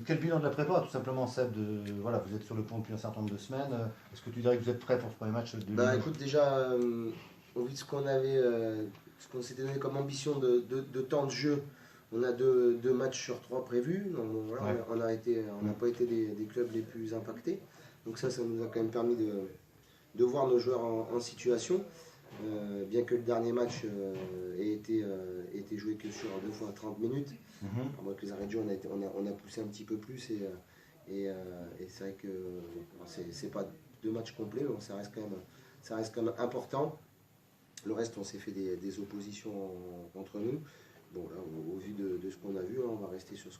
quel bilan de la prépa, tout simplement, Seb voilà, vous êtes sur le pont depuis un certain nombre de semaines. Est-ce que tu dirais que vous êtes prêt pour ce premier match de Bah Limoges? écoute, déjà, au vu de ce qu'on s'était donné comme ambition de temps de jeu, on a deux matchs sur trois prévus. Donc bon, voilà, Ouais. on n'a pas été des clubs les plus impactés. Donc ça nous a quand même permis de voir nos joueurs en situation. Bien que le dernier match ait été joué que sur 2 fois 30 minutes. Mhm. Alors, avec les arrêts de jeu, on a poussé un petit peu plus et c'est vrai que c'est pas 2 matchs complets, mais bon, ça reste quand même important. Le reste, on s'est fait des oppositions entre nous. Bon, là, au vu de ce qu'on a vu, hein, on va rester sur ce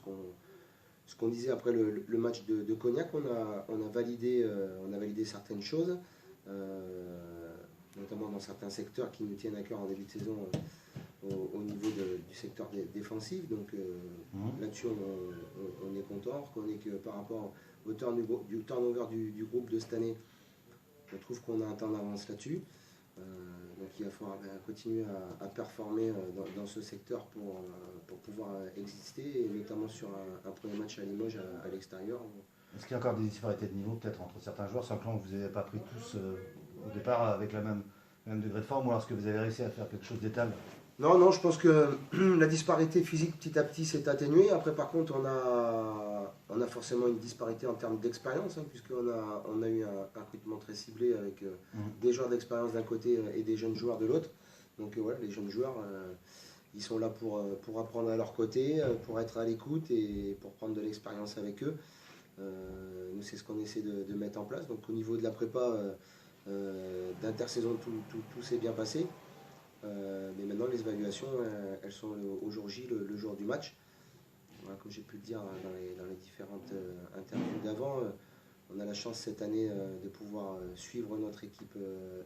qu'on disait après le match de Cognac. On a validé certaines choses, notamment dans certains secteurs qui nous tiennent à cœur en début de saison au niveau du secteur défensif. Donc là-dessus, on est content. On reconnaît que par rapport au turnover du groupe de cette année, je trouve qu'on a un temps d'avance là-dessus. Donc il va falloir continuer à performer dans ce secteur pour pouvoir exister, et notamment sur un premier match à Limoges à l'extérieur. Est-ce qu'il y a encore des disparités de niveau, peut-être entre certains joueurs, simplement que vous n'avez pas pris tous au départ avec le même degré de forme, ou alors est-ce que vous avez réussi à faire quelque chose d'étal? Non, je pense que la disparité physique petit à petit s'est atténuée. Après, par contre, on a forcément une disparité en termes d'expérience, hein, puisqu'on a eu un recrutement très ciblé avec des joueurs d'expérience d'un côté et des jeunes joueurs de l'autre. Donc voilà, les jeunes joueurs, ils sont là pour apprendre à leur côté, pour être à l'écoute et pour prendre de l'expérience avec eux. Nous, c'est ce qu'on essaie de mettre en place. Donc au niveau de la prépa d'intersaison, tout s'est bien passé. Mais maintenant, les évaluations, elles sont au jour J, le jour du match. Voilà, comme j'ai pu le dire dans les différentes interviews d'avant, on a la chance cette année de pouvoir suivre notre équipe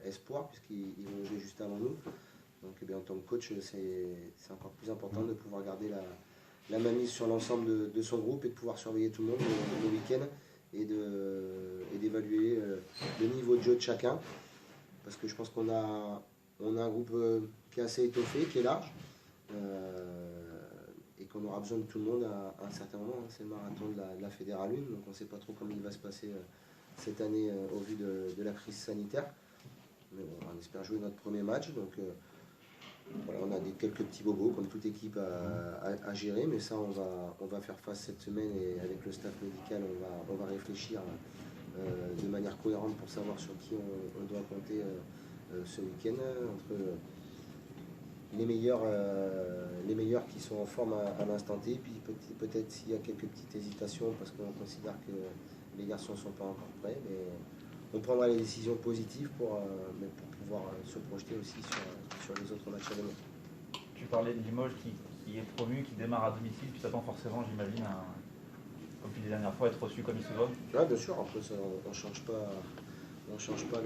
Espoir, puisqu'ils vont jouer juste avant nous. Donc en tant que coach, c'est encore plus important de pouvoir garder la mainmise sur l'ensemble de son groupe et de pouvoir surveiller tout le monde le week-end et d'évaluer le niveau de jeu de chacun. Parce que je pense qu'on a un groupe qui est assez étoffé, qui est large, et qu'on aura besoin de tout le monde à un certain moment. C'est le marathon de la Fédérale 1, donc on ne sait pas trop comment il va se passer cette année au vu de la crise sanitaire. Mais bon, on espère jouer notre premier match. Donc voilà, on a quelques petits bobos, comme toute équipe à gérer, mais ça, on va faire face cette semaine, et avec le staff médical, on va réfléchir de manière cohérente pour savoir sur qui on doit compter ce week-end, entre les meilleurs qui sont en forme à l'instant T, puis peut-être s'il y a quelques petites hésitations parce qu'on considère que les garçons ne sont pas encore prêts, mais on prendra les décisions positives pour pouvoir se projeter aussi sur les autres matchs à venir. Tu parlais de Limoges qui est promu, qui démarre à domicile, tu t'attends forcément, j'imagine, comme tu disais la dernière fois, être reçu comme il se doit. Ouais, bien sûr, après ça, on ne change pas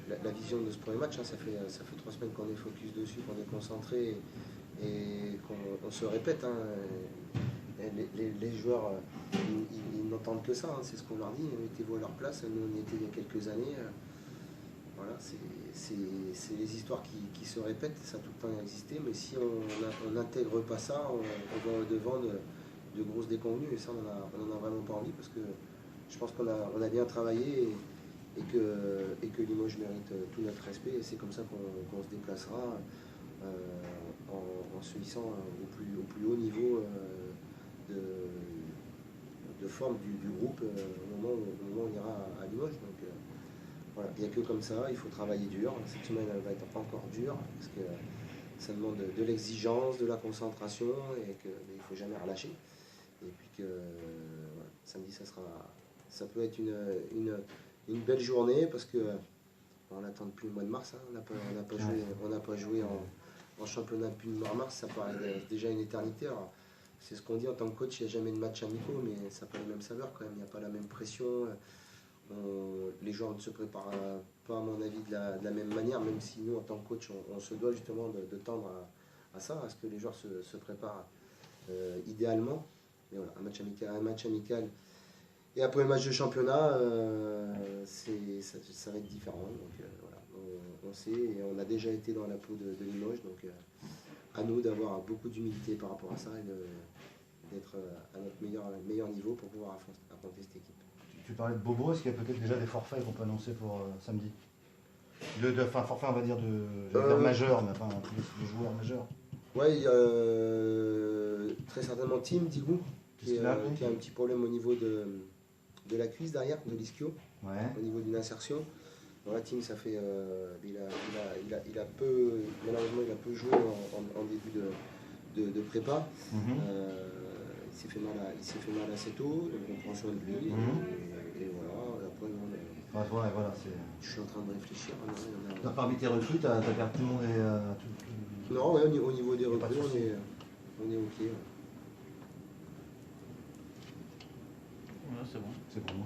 la vision de ce premier match, hein. Ça fait 3 semaines qu'on est focus dessus, qu'on est concentré et qu'on se répète, hein. Les joueurs, ils n'entendent que ça, hein. C'est ce qu'on leur dit, mettez-vous à leur place. Nous, on y était il y a quelques années. Voilà, c'est les histoires qui se répètent, ça a tout le temps existé, mais si on n'intègre pas ça, on va au-devant de grosses déconvenues, et ça, on en a vraiment pas envie, parce que je pense qu'on a bien travaillé, et que Limoges mérite tout notre respect, et c'est comme ça qu'on se déplacera en se hissant au plus haut niveau de forme du groupe au moment où on ira à Limoges. Donc voilà, il n'y a que comme ça, il faut travailler dur. Cette semaine, elle va être encore dure, parce que ça demande de l'exigence, de la concentration, et qu'il ne faut jamais relâcher. Et puis que voilà, samedi, ça peut être une belle journée, parce que on attend depuis le mois de mars, hein. On n'a pas joué en championnat depuis le mois de mars, ça paraît déjà une éternité. Alors, c'est ce qu'on dit en tant que coach, il n'y a jamais de match amicaux, mais ça n'a pas la même saveur quand même, il n'y a pas la même pression. Les joueurs ne se préparent pas, à mon avis, de la même manière, même si nous, en tant que coach, on se doit justement de tendre à ça, à ce que les joueurs se préparent idéalement. Mais voilà, un match amical et après le match de championnat, ça va être différent. Donc voilà, on sait, et on a déjà été dans la peau de Limoges, donc à nous d'avoir beaucoup d'humilité par rapport à ça, et d'être à notre meilleur niveau pour pouvoir affronter cette équipe. Tu parlais de Bobo, est-ce qu'il y a peut-être déjà des forfaits qu'on peut annoncer pour samedi? Enfin, forfait, on va dire, j'allais dire majeur, mais enfin, les joueurs majeurs. Ouais, il y a très certainement Tim Digou, qui a un petit problème au niveau de la cuisse derrière, de l'ischio, au niveau d'une insertion. Voilà, Tim, ça fait, il a peu, malheureusement, il a peu joué en début de prépa. Il s'est fait mal assez tôt, donc on prend soin de lui. Et voilà, après, voilà, je suis en train de réfléchir. Parmi tes recrues, tu as perdu tout le monde et non, ouais, au niveau des recrues, on est ok. Ouais, c'est bon. C'est bon.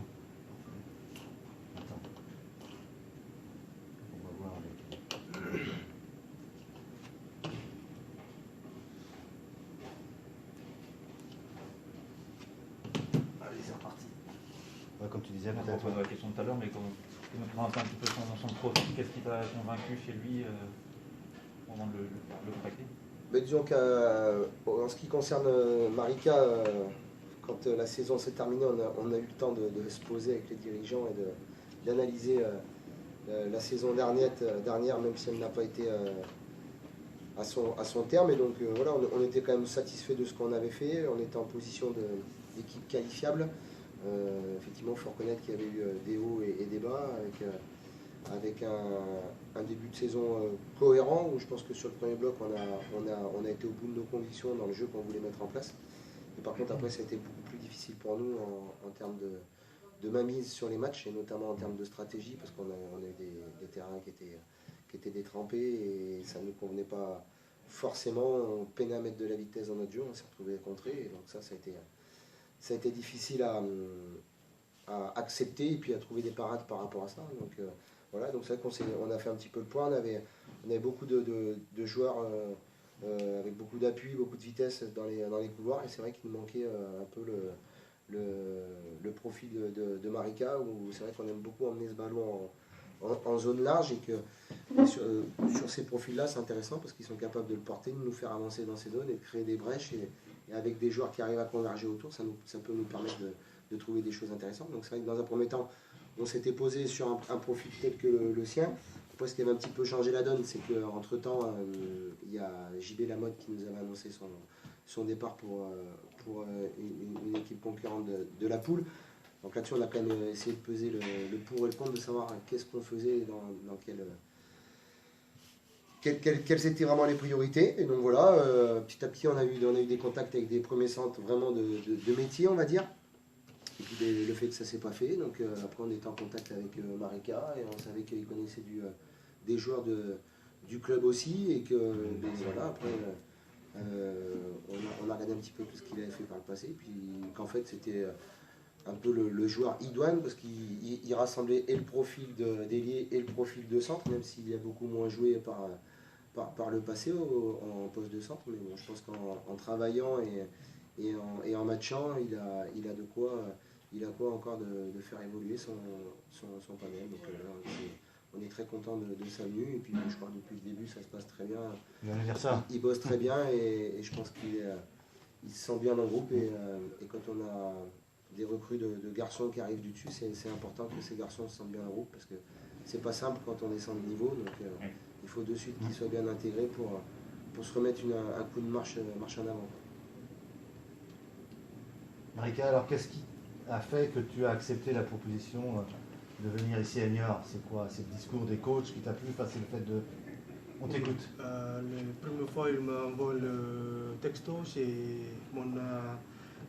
Attends. On va voir avec. Allez, c'est reparti. Ouais, comme tu disais, On peut-être. pose la question tout à l'heure, mais quand tu nous présentes un petit peu son profil, qu'est-ce qui t'a convaincu chez lui pendant le craquer? Mais disons qu'en ce qui concerne Marika, quand la saison s'est terminée, on a eu le temps de se poser avec les dirigeants et d'analyser la saison dernière, même si elle n'a pas été à son terme. Et donc voilà, on était quand même satisfait de ce qu'on avait fait. On était en position d'équipe qualifiable. Effectivement, il faut reconnaître qu'il y avait eu des hauts et des bas avec un début de saison cohérent, où je pense que sur le premier bloc, on a été au bout de nos convictions dans le jeu qu'on voulait mettre en place. Et par contre, après, ça a été beaucoup plus difficile pour nous en termes de mainmise sur les matchs, et notamment en termes de stratégie, parce qu'on a eu des terrains qui étaient détrempés, et ça ne nous convenait pas forcément. On peinait à mettre de la vitesse dans notre jeu, on s'est retrouvé contré, et donc ça a été difficile à accepter, et puis à trouver des parades par rapport à ça. Donc voilà, donc c'est vrai qu'on a fait un petit peu le point. On avait beaucoup de joueurs avec beaucoup d'appui, beaucoup de vitesse dans les couloirs, et c'est vrai qu'il nous manquait un peu le profil de Marika, où c'est vrai qu'on aime beaucoup emmener ce ballon en zone large, et que sur ces profils-là, c'est intéressant parce qu'ils sont capables de le porter, de nous faire avancer dans ces zones et de créer des brèches, et avec des joueurs qui arrivent à converger autour, ça peut nous permettre de trouver des choses intéressantes. Donc c'est vrai que dans un premier temps, on s'était posé sur un profil tel que le sien. Après, ce qui avait un petit peu changé la donne, c'est qu'entre-temps, il y a JB Lamotte qui nous avait annoncé son départ pour une équipe concurrente de la poule. Donc là-dessus, on a quand même essayé de peser le pour et le contre, de savoir qu'est-ce qu'on faisait, dans quelles étaient vraiment les priorités. Et donc voilà, petit à petit, on a eu des contacts avec des premiers centres vraiment de métier, on va dire. Et puis le fait que ça ne s'est pas fait. Donc après, on était en contact avec Marika, et on savait qu'il connaissait des joueurs du club aussi. Et que voilà, après, on a regardé un petit peu tout ce qu'il avait fait par le passé. Puis qu'en fait, c'était un peu le joueur idoine, parce qu'il rassemblait et le profil d'ailier et le profil de centre, même s'il a beaucoup moins joué par le passé en poste de centre. Mais bon, je pense qu'en travaillant et en matchant, il a de quoi encore de faire évoluer son panel. Donc on est très content de sa venue, et puis je crois que depuis le début ça se passe très bien. Il bosse très bien, et je pense qu'il se sent bien dans le groupe, et quand on a des recrues de garçons qui arrivent du dessus, c'est important que ces garçons se sentent bien dans le groupe, parce que c'est pas simple quand on descend de niveau. Donc il faut de suite qu'ils soient bien intégrés pour se remettre un coup de marche en avant. Marika, alors qu'est-ce qui a fait que tu as accepté la proposition de venir ici à Niort? C'est quoi? C'est le discours des coachs qui t'a plu? Enfin, c'est le fait de... On t'écoute. La première fois, il m'a envoyé le texto, c'est mon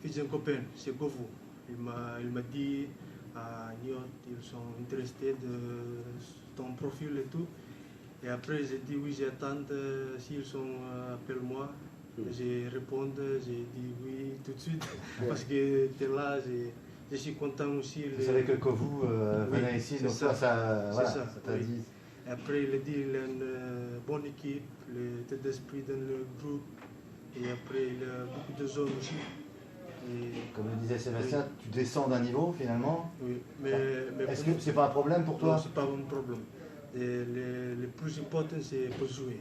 fils d'un copain, c'est Gofu. Il m'a dit à Niort, ils sont intéressés de ton profil et tout. Et après, j'ai dit oui, j'attends, s'ils sont, appelle-moi. J'ai répondu, j'ai dit oui tout de suite, parce que tu es là, je suis content aussi. Vous savez que Kovu venait ici, donc ça t'a dit. Et après, il a dit qu'il a une bonne équipe, l'état d'esprit dans le groupe, et après, il a beaucoup de zones aussi. Et comme le disait Sébastien, tu descends d'un niveau finalement. Oui, mais est-ce que c'est pas un problème pour toi? Non, c'est pas un problème. Le plus important, c'est pour jouer.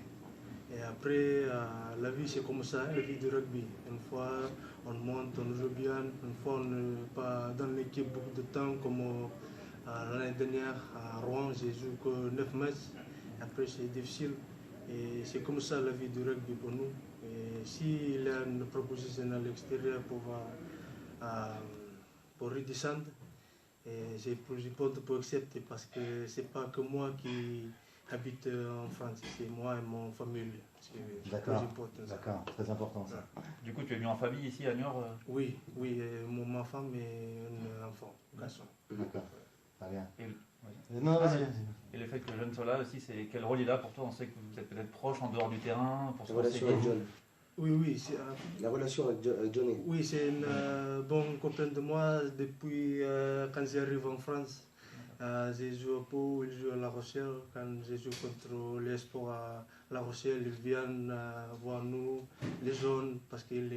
Et après, la vie c'est comme ça, la vie du rugby. Une fois on monte, on joue bien, une fois on n'est pas dans l'équipe beaucoup de temps, comme l'année dernière à Rouen, j'ai joué que 9 matchs. Après c'est difficile. Et c'est comme ça la vie du rugby pour nous. Et s'il y a une proposition à l'extérieur pour redescendre, j'ai pas de accepter parce que c'est pas que moi qui habite en France, c'est moi et mon famille. C'est D'accord, plus important. d'accord, très important ça. Du coup, tu es venu en famille ici à Niort Oui, oui, ma femme et un enfant, un garçon. D'accord, très bien. et, Non, Ah, vas-y, mais- vas-y. et le fait que le jeune soit là aussi, c'est quel rôle il a pour toi? On sait que vous êtes peut-être proche en dehors du terrain pour se La relation conseiller. avec John. Oui, oui, c'est La relation avec Johnny. oui, c'est une bonne copine de moi depuis quand j'arrive en France. J'ai joué à Pau, il joue à La Rochelle. Quand j'ai joué contre les sports à La Rochelle, ils viennent voir nous, les jeunes, parce qu'il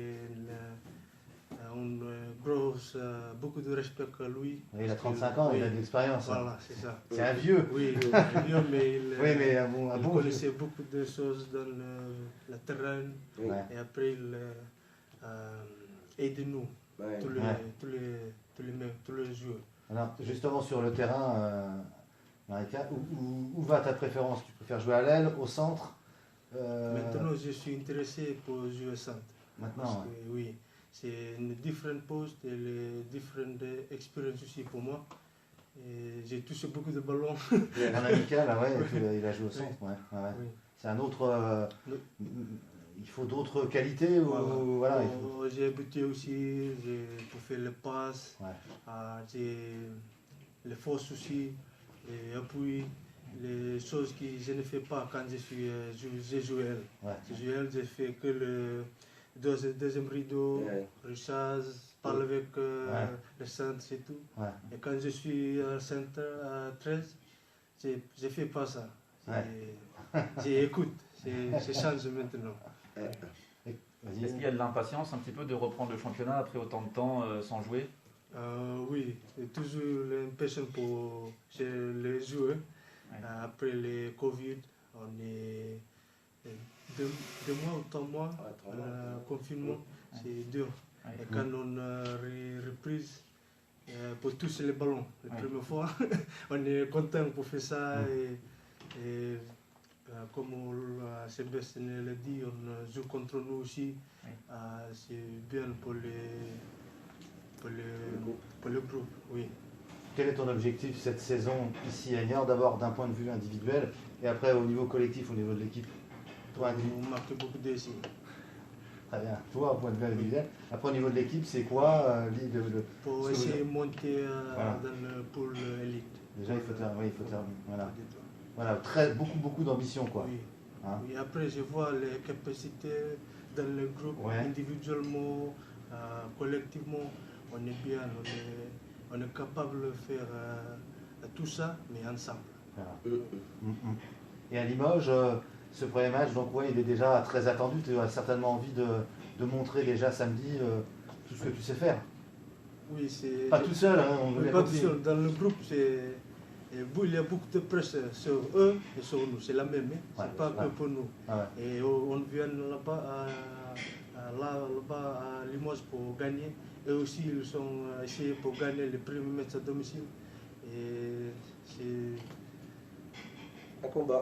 beaucoup de respect à lui. Il a 35 ans, Oui, il a de l'expérience. hein. Voilà, c'est ça. C'est un vieux. Oui, il est vieux, mais Oui, mais un bon il vieux. connaissait beaucoup de choses dans le terrain. Oui. Ouais. Et après, il aide nous, Ouais. tous les joueurs. Alors, justement, sur le terrain, Marika, où va ta préférence? Tu préfères jouer à l'aile, au centre Maintenant, je suis intéressé pour jouer au centre. Parce Maintenant, que, oui, c'est une différente poste et les différentes expériences aussi pour moi. Et j'ai touché beaucoup de ballons. ouais. En amical, ah ouais, il a joué au centre. Ouais, ouais, ouais. Oui. C'est un autre. Le- Il faut d'autres qualités ou voilà. il faut- J'ai buté aussi, j'ai fait les passes, Ouais. j'ai les forces aussi, les appuis, les choses que je ne fais pas quand j'ai joué elle. Ouais. J'ai joué elle, j'ai fait que le deuxième rideau, Ouais. rechasse, parle avec Ouais. le centre, c'est tout. Ouais. Et quand je suis au centre à 13, j'ai fait pas ça. Ouais. J'écoute, c'est changé maintenant. Vas-y. Est-ce qu'il y a de l'impatience un petit peu de reprendre le championnat après autant de temps sans jouer? Oui, c'est toujours l'impression pour chez les joueurs. Ouais. Après le Covid, on est 2 mois ou 3 mois, Ouais, 3 mois. confinement, Ouais. c'est dur. Ouais. Et quand on a reprise pour toucher les ballons, la Ouais. première fois, on est content pour faire ça. Et comme Sébastien l'a dit, on joue contre nous aussi. Oui. C'est bien pour le groupe, oui. Quel est ton objectif cette saison ici à Niort? D'abord d'un point de vue individuel et après au niveau collectif, au niveau de l'équipe. Toi, On marque beaucoup d'essais. très bien. Toi, au point de vue individuel. Après, au niveau de l'équipe, c'est quoi Pour ce que vous essayer avez- de monter Voilà. dans le pool élite. Déjà, il faut terminer. Voilà. Des trois. Voilà, beaucoup d'ambition, quoi. Oui. Hein? Oui, après, je vois les capacités dans le groupe, Ouais. individuellement, collectivement. On est bien, on est capable de faire tout ça, mais ensemble. Voilà. Mm. Mm. Et à Limoges, ce premier match, donc ouais, il est déjà très attendu. Tu as certainement envie de montrer déjà samedi tout ce que tu sais faire. Oui, c'est. Pas tout seul, hein, on Oui, l'a pas tout compris. seul. Dans le groupe, il y a beaucoup de presse sur eux et sur nous. C'est la même, hein. Ouais, C'est pas ouais. que pour nous. Ah ouais. Et on vient là-bas à Limoges pour gagner. Eux aussi, ils sont essayés pour gagner les premiers matchs à domicile. Et c'est Un combat.